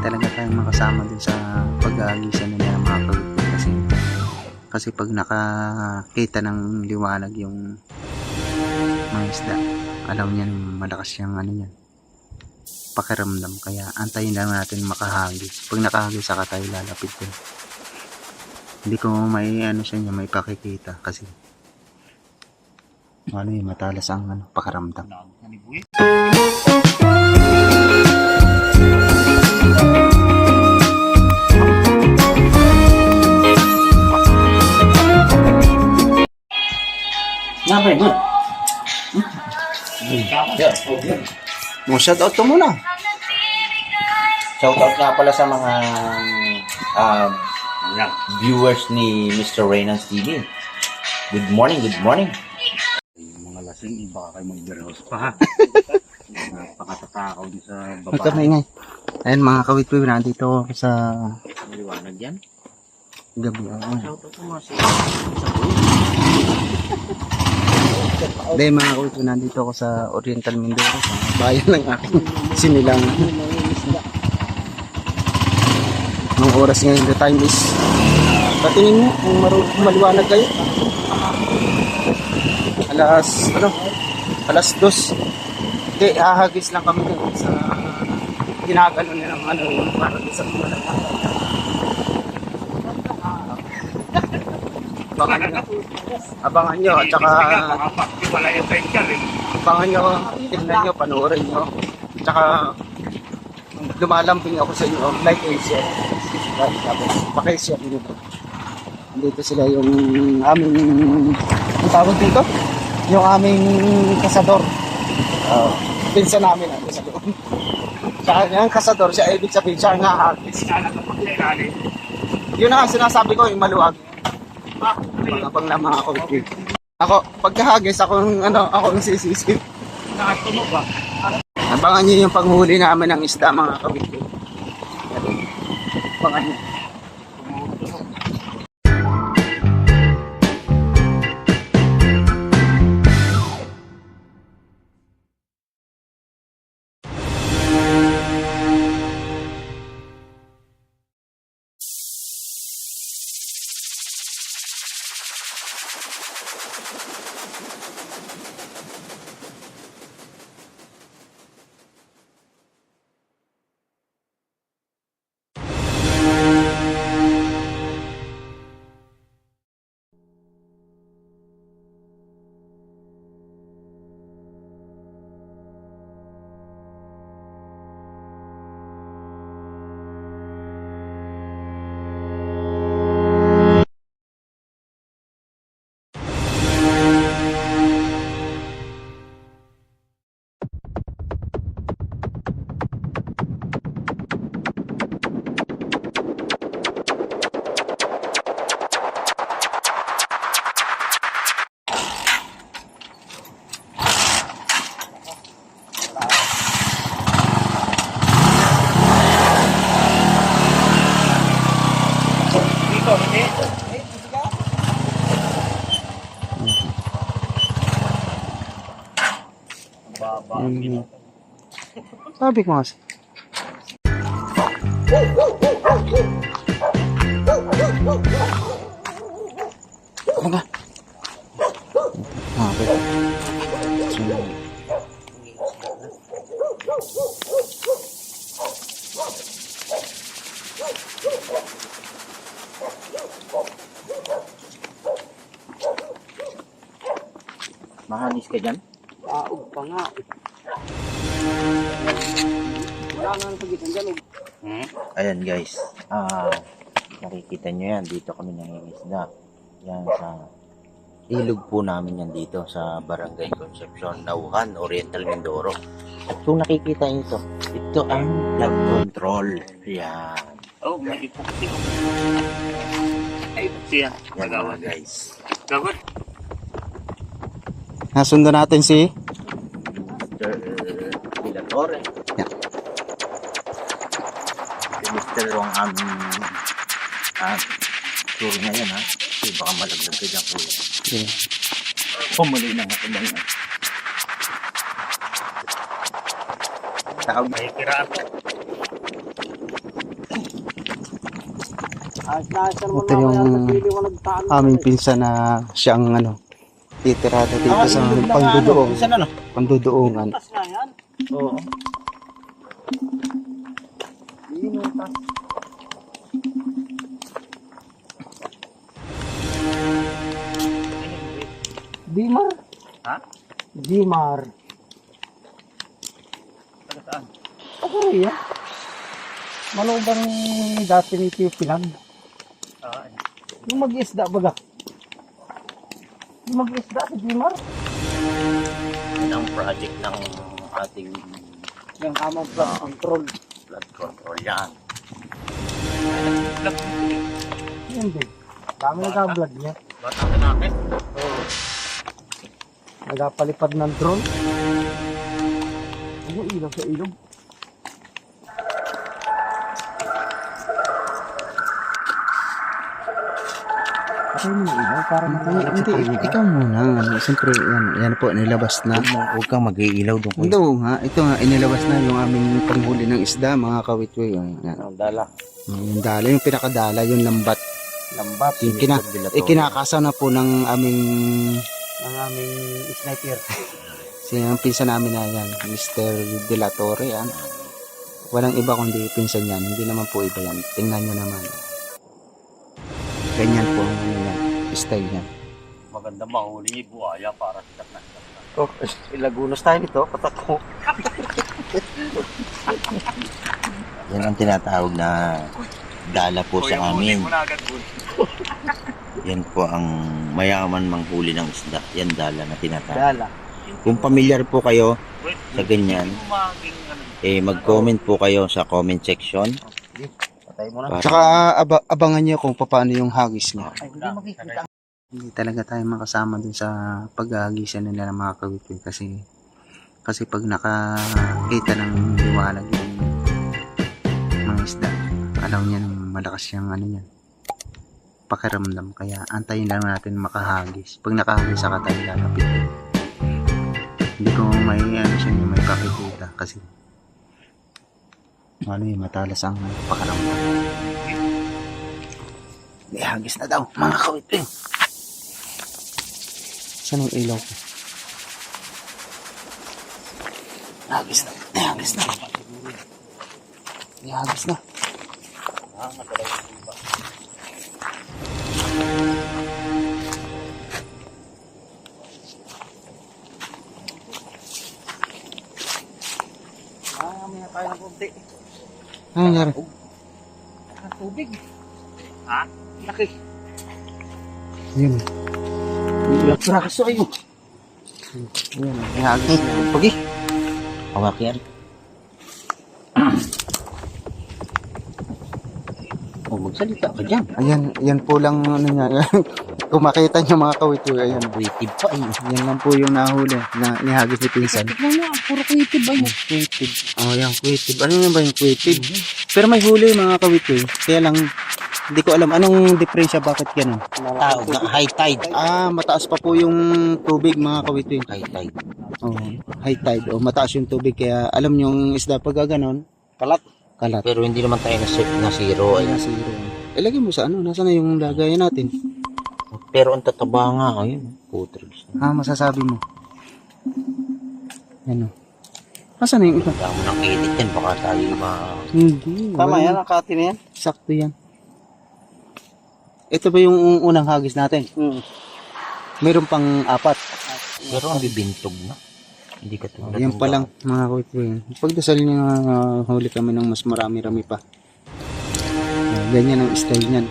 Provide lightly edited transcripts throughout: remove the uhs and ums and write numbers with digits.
talaga tayong makasama dun sa pag-aagisan nila ng mga kawit kasi pag nakakita ng liwanag yung mga isda, alam niyan malakas yung ano niyan, pakiramdam. Kaya antayin lang natin makahagis. Pag nakahagis saka tayo lalapit din. Hindi ko may ano sa inyo, may pakikita kasi ano yung matalas ang ano, pakiramdam. Napay mo. Mo shout out to muna. Shout out nga pala sa mga viewers ni Mr. Reynolds TV. Good morning, good morning. Mga lasing, iba ka kayo mag-beerhouse pa ha. Napakatatakaw din sa babae. Magkamay. Ayun mga kawit-kawit, nandito ako sa Liwanag yan. gabi. Shout out mo si Dahil mga kawit-kawit, nandito ako sa Oriental Mindoro, sa bayan ng aking sinilang. Nung oras ngayon, the time is patingin mo kung maliwanag kayo. Alas 2. Hindi, hahagis lang kami dun sa ginagano nilang ano yung para sa mga abangan nyo at saka abangan nyo, tignan nyo, panoorin nyo at saka lumalambing ako sa inyo, like and share. Pakishare nyo. Dito sila yung aming ang tawag dito? Yung aming kasador. Pinsa namin ang kasador. Siya yung kasador, siya ibig sabihin siya nga hagis. Yun na nga sinasabi ko, yung maluwag. Pang na mga kawit. Ako, pagkahagis, ako yung sisisi. nakatunog ba? Abangan nyo yung panghuli namin ng isda mga kawit. Abangan nyo. Sabi ko kasi. Ano? Okay. Mahanis ka dyan? Paog pa nga. Wala nga ang pagitan dyan. Ayan guys, nakikita nyo yan, dito kami nangingisda. Yan sa ilog po namin yan dito sa Barangay Concepcion, Nauhan, Oriental Mindoro. At kung nakikita nyo ito ang flood control. Yan. Oh, may epoxy. Ay, epoxy yan. Yan mga guys. Gawad. Nasundan natin si Mr. Villatorre. Yeah. Si Mr. ang aming sure na yan ha. Kasi baka malaglag ka dyan kuya. yeah. Pumuli na nga ba yan. May kiraan. Ito yung aming pinsan na siyang titirada dito sa pangduduong. Panduduongan. Oo. Dimar. Ha? Dimar. Taga saan? Ako rin yan. Malubang dati ni Tio Pilang. Yung mag-isda baga. Yung mag-isda sa Dimar. Yan ang project ng ating Yung amang flood control. flood control yan. Yun din. Dami nag-vlog niya. Bata ka natin. Nagapalipad ng drone. Ano ilaw sa ilog? Patay mo yung ilaw para Hindi, ikaw muna. Siyempre, yan po, nilabas na. Huwag kang mag-iilaw doon. Hindi nga, ito nga, inilabas na yung aming panghuli ng isda, mga kawitwe. Yan. Ang dala. Yung dala, yung pinakadala, yung lambat. lambat Yung kinakasa na po ng aming, ng aming sniper. ang pinsan namin na yan, Mr. De La Torre, yan. Walang iba kundi pinsan yan, hindi naman po iba yan. Tingnan nyo naman. Ganyan po ang style yan. Maganda mahuli yung buhaya para sa na. Oh, ilagunos tayo nito, patako. Yan ang tinatawag na dala po sa amin. Yan po ang mayaman manghuli ng isda. Yan dala na tinatawag. Dala. Kung pamilyar po kayo sa ganyan, mag-comment po kayo sa comment section. Patay mo na. Tsaka abangan nyo kung paano yung hagis niya. Ay, hindi makikita. Hindi talaga tayo makasama dun sa pag-aagisan nila ng mga kawitwe kasi pag nakakita ng liwanag yung mga isda, alam niya nang malakas yung niya, pakiramdam, kaya antayin lang natin makahagis. Pag nakahagis saka tayo lalapit. Hindi ko may siya yung may pakikita kasi yung matalas ang pakiramdam. May hagis na daw mga kawitwe. Saan ang ilaw ko? Nahagis na. Nahagis na. Nahagis na. May na tayo ng kunti. Ano nangyari? Ang tubig. Ha? Laki. Yun. Ilang praso ayun. Yun. Nahagis na. Pagi. Hawak yan. Magsalita ka dyan. Ayan, yan po lang niya. Kung makita nyo mga kawito, ayan. Creative pa eh. Yan lang po yung nahuli na nihagis ni Pinsan. Tignan mo, puro kuitib ba yun? Quated. Oh, yan, quated. Ano yan ba yung quated? Pero may huli mga kawito. Kaya lang, hindi ko alam anong diferensya bakit gano'n. Tawag na high tide. Mataas pa po yung tubig mga kawito. High tide. Oh, high tide. O mataas yung tubig kaya alam nyo yung isda pag gano'n, Kalat. kalat. Pero hindi naman tayo na zero. Kaya zero. Ilagay mo sa nasaan na yung lagayan natin? Pero ang tataba nga. Ayun. Putrix. Masasabi mo. Ano? Nasaan na yung iba? Kaya mo nang edit yan. Baka tayo Hindi. Tama wala. yan, ang kati na yan. Sakto yan. Ito ba yung unang hagis natin? Mayroon pang 4. Pero ang bibintog na. Hindi ka tulad. Yan pa lang mga kawitwe. Pagdasal nyo huli kami ng mas marami-rami pa. Ganyan ang style niyan.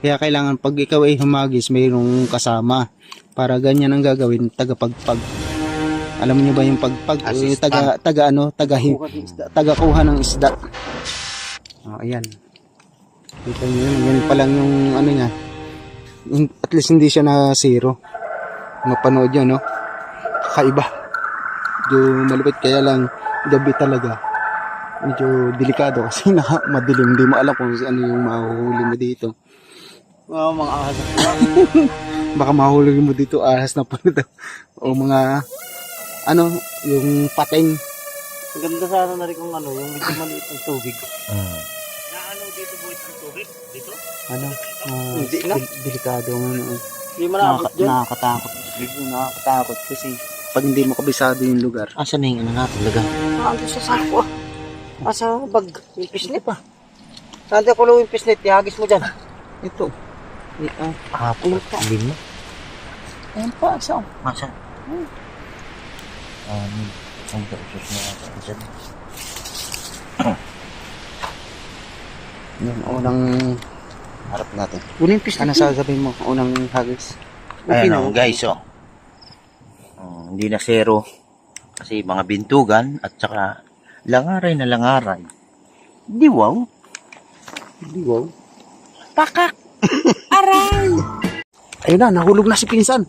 Kaya kailangan pag ikaw ay humagis, mayroong kasama. Para ganyan ang gagawin, tagapagpag. Alam niyo ba yung pagpag? Assistant. Tagakuha ng isda. Ayan. Kita niyo yun. Yan pa lang yung niya. At least hindi siya na zero. Mapanood yun, no? Kakaiba. Medyo malupit, kaya lang gabi talaga. Medyo delikado kasi madilim. Hindi mo alam kung ano yung mahuhuli mo dito. Mga ahas. Baka mahuli mo dito ahas na pala o mga yung pating. Ganda sana na rin kung yung medyo maliit ang tubig. Ano? Hindi na. Delikado nga. Hindi mo naabot dyan. Nakakatakot. Nakakatakot kasi pag hindi mo kabisado yung lugar. Asan na yung ano natin, laga? Ando sa sako. Asa bag. Yung pislit pa. Saan tayo kulo yung pislit? Ihagis mo dyan. Ito. Hapon. Lima. Ayan pa. Saan? Asan? Ang kausos na natin dyan. Yung unang harap natin. Kunin yung pislit. Ano sasabihin mo? Unang hagis. Ayan o, guys, oh. Hindi na zero. Kasi mga bintugan at saka langaray na langaray. Diwaw. Wow. Pakak! Aray! Ayun na, nahulog na si Pinsan.